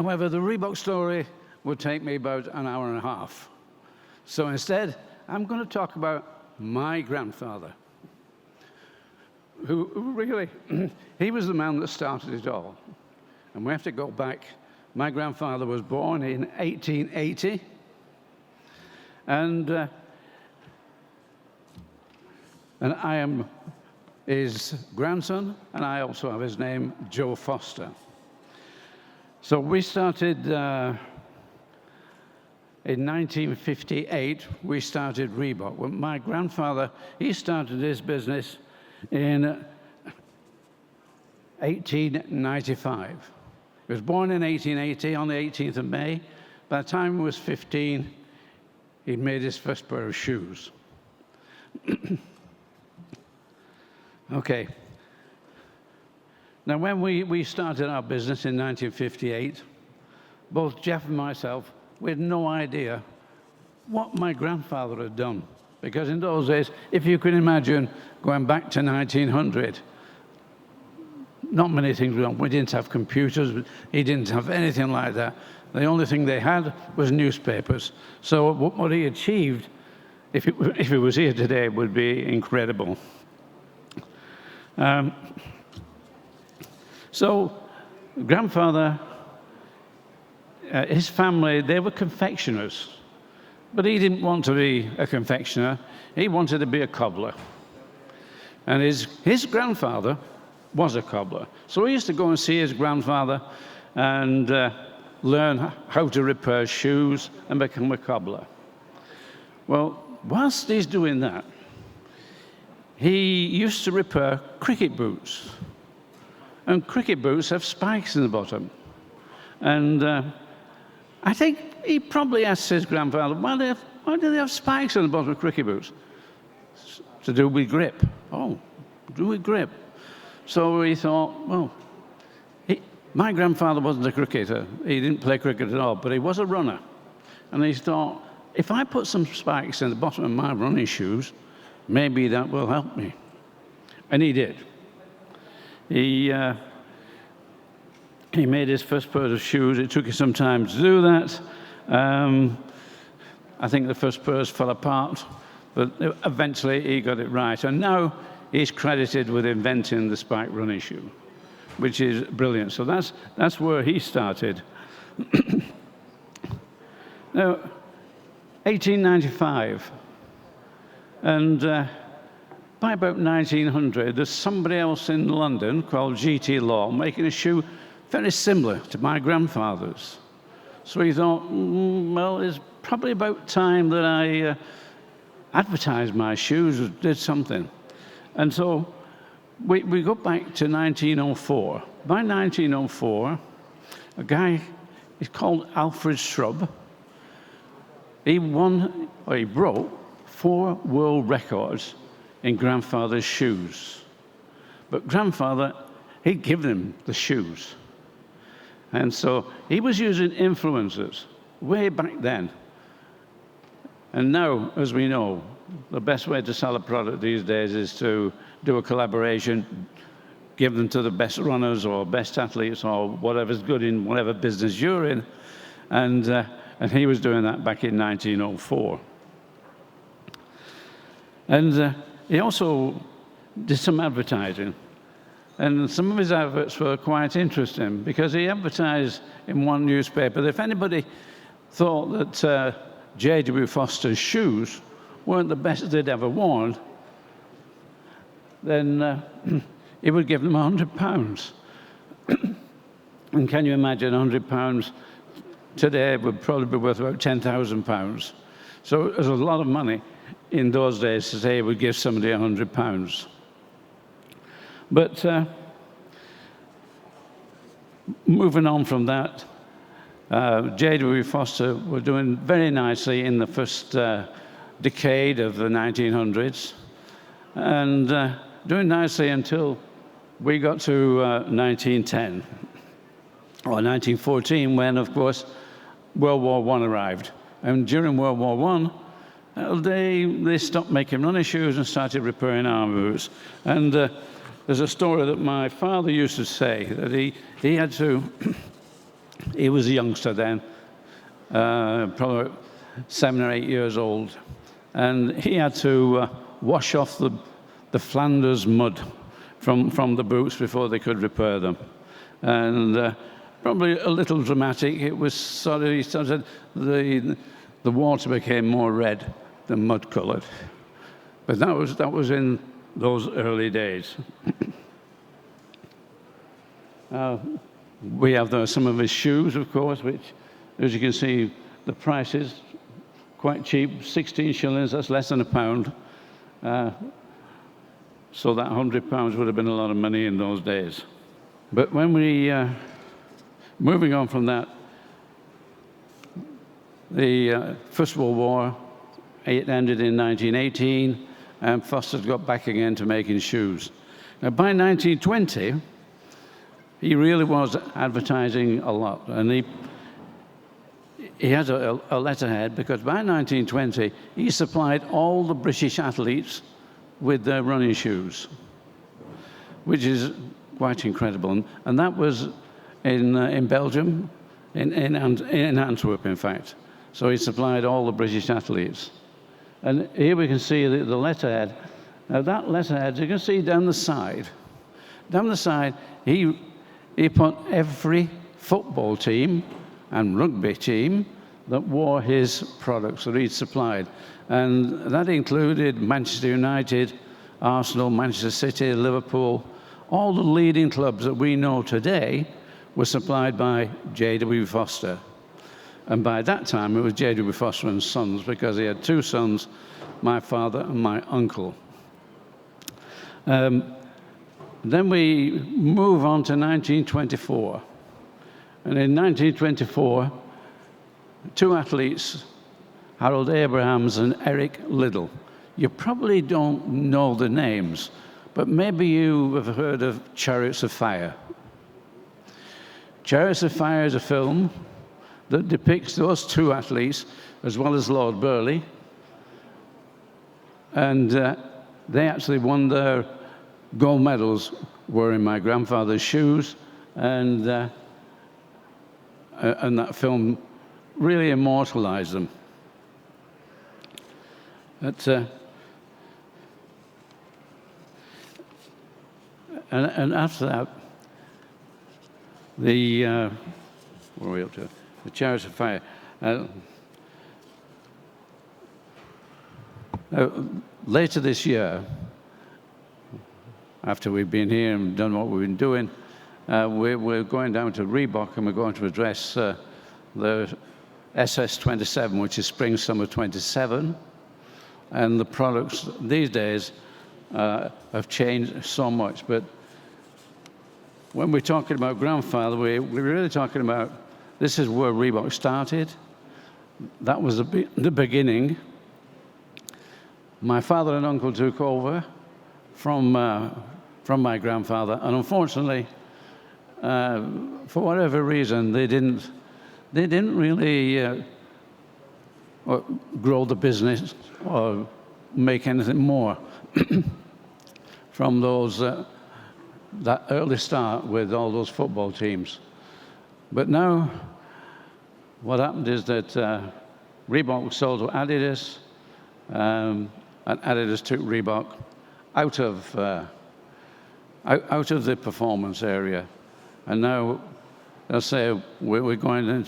However, the Reebok story would take me about an hour and a half. So instead, I'm going to talk about my grandfather, who really, he was the man that started it all. And we have to go back. My grandfather was born in 1880, and I am his grandson, and I also have his name, Joe Foster. So we started in 1958, we started Reebok. Well, my grandfather, he started his business in 1895. He was born in 1880 on the 18th of May. By the time he was 15, he'd made his first pair of shoes. Okay. Now, when we started our business in 1958, both Jeff and myself, we had no idea what my grandfather had done. Because in those days, if you can imagine going back to 1900, not many things were on. We didn't have computers. He didn't have anything like that. The only thing they had was newspapers. So what he achieved, if he was here today, would be incredible. So grandfather, his family, they were confectioners. But he didn't want to be a confectioner. He wanted to be a cobbler. And his grandfather was a cobbler. So he used to go and see his grandfather and learn how to repair shoes and become a cobbler. Well, whilst he's doing that, he used to repair cricket boots. And cricket boots have spikes in the bottom. And I think he probably asked his grandfather, why do they have spikes on the bottom of cricket boots? To do with grip. Oh, do with grip. So he thought, well, my grandfather wasn't a cricketer. He didn't play cricket at all, but he was a runner. And he thought, if I put some spikes in the bottom of my running shoes, maybe that will help me. And he did. He made his first pair of shoes. It took him some time to do that. I think the first pairs fell apart, but eventually he got it right. And now he's credited with inventing the spike running shoe, which is brilliant. So that's where he started. Now, 1895, and by about 1900, there's somebody else in London called G.T. Law making a shoe very similar to my grandfather's. So he thought, well, it's probably about time that I advertised my shoes or did something. And so we go back to 1904. By 1904, a guy, he's called Alfred Shrub. He broke 4 world records in grandfather's shoes. But grandfather, he'd given him the shoes. And so he was using influencers way back then. And now, as we know, the best way to sell a product these days is to do a collaboration, give them to the best runners or best athletes or whatever's good in whatever business you're in. And he was doing that back in 1904. And he also did some advertising. And some of his adverts were quite interesting because he advertised in one newspaper that if anybody thought that J.W. Foster's shoes weren't the best they'd ever worn, then he would give them £100. And can you imagine £100 today would probably be worth about £10,000. So there's a lot of money in those days to say he would give somebody £100. But moving on from that, J.W. Foster were doing very nicely in the first decade of the 1900s, and doing nicely until we got to 1910, or 1914, when, of course, World War I arrived. And during World War I, they stopped making running shoes and started repairing army boots. And there's a story that my father used to say, that he had to He was a youngster then, probably 7 or 8 years old. And he had to wash off the Flanders mud from the boots before they could repair them. And probably a little dramatic. It was sort of, he started, the water became more red than mud-colored. But that was in those early days. We have some of his shoes, of course, which, as you can see, the price is quite cheap, 16 shillings, that's less than £1. So that £100 would have been a lot of money in those days. But when we, moving on from that, the First World War, it ended in 1918, and Foster's got back again to making shoes. Now, by 1920, he really was advertising a lot, and he had a letterhead, because by 1920, he supplied all the British athletes with their running shoes, which is quite incredible. And that was in Belgium, in Antwerp, in fact. So he supplied all the British athletes. And here we can see the letterhead. Now that letterhead, you can see down the side. Down the side, he put every football team and rugby team that wore his products that he'd supplied. And that included Manchester United, Arsenal, Manchester City, Liverpool. All the leading clubs that we know today were supplied by J.W. Foster. And by that time, it was J.W. Foster and Sons, because he had 2 sons, my father and my uncle. Then we move on to 1924. And in 1924, 2 athletes, Harold Abrahams and Eric Liddell. You probably don't know the names, but maybe you have heard of Chariots of Fire. Chariots of Fire is a film that depicts those 2 athletes, as well as Lord Burleigh. And they actually won their gold medals wearing my grandfather's shoes, and that film really immortalized them. And after that, where are we up to? The Chariots of Fire. Later this year, after we've been here and done what we've been doing, we're going down to Reebok, and we're going to address the SS27, which is Spring-Summer 27. And the products these days have changed so much. But when we're talking about grandfather, we're really talking about, this is where Reebok started. That was the beginning. My father and uncle took over from my grandfather, and unfortunately, for whatever reason, they didn't really grow the business or make anything more from those that early start with all those football teams. But now, what happened is that Reebok was sold to Adidas, and Adidas took Reebok out of the performance area. And now, let's say we're going in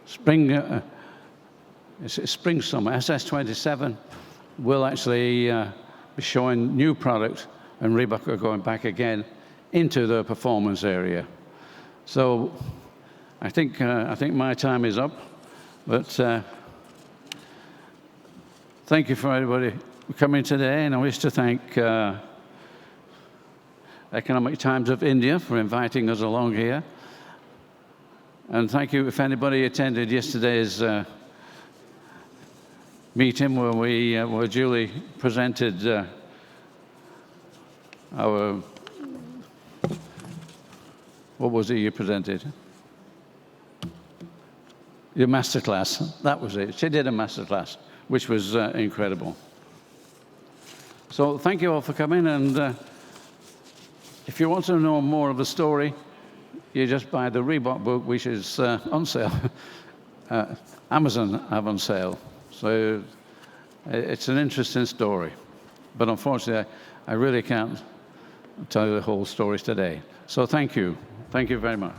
spring-summer. SS27 will actually be showing new product, and Reebok are going back again into the performance area. So I think my time is up, but thank you for everybody coming today, and I wish to thank Economic Times of India for inviting us along here. And thank you if anybody attended yesterday's meeting where Julie presented our, what was it you presented? Your masterclass, that was it. She did a masterclass, which was incredible. So thank you all for coming, and if you want to know more of the story, you just buy the Reebok book, which is on sale. Amazon have on sale. So it's an interesting story. But unfortunately, I really can't tell you the whole story today. So thank you. Thank you very much.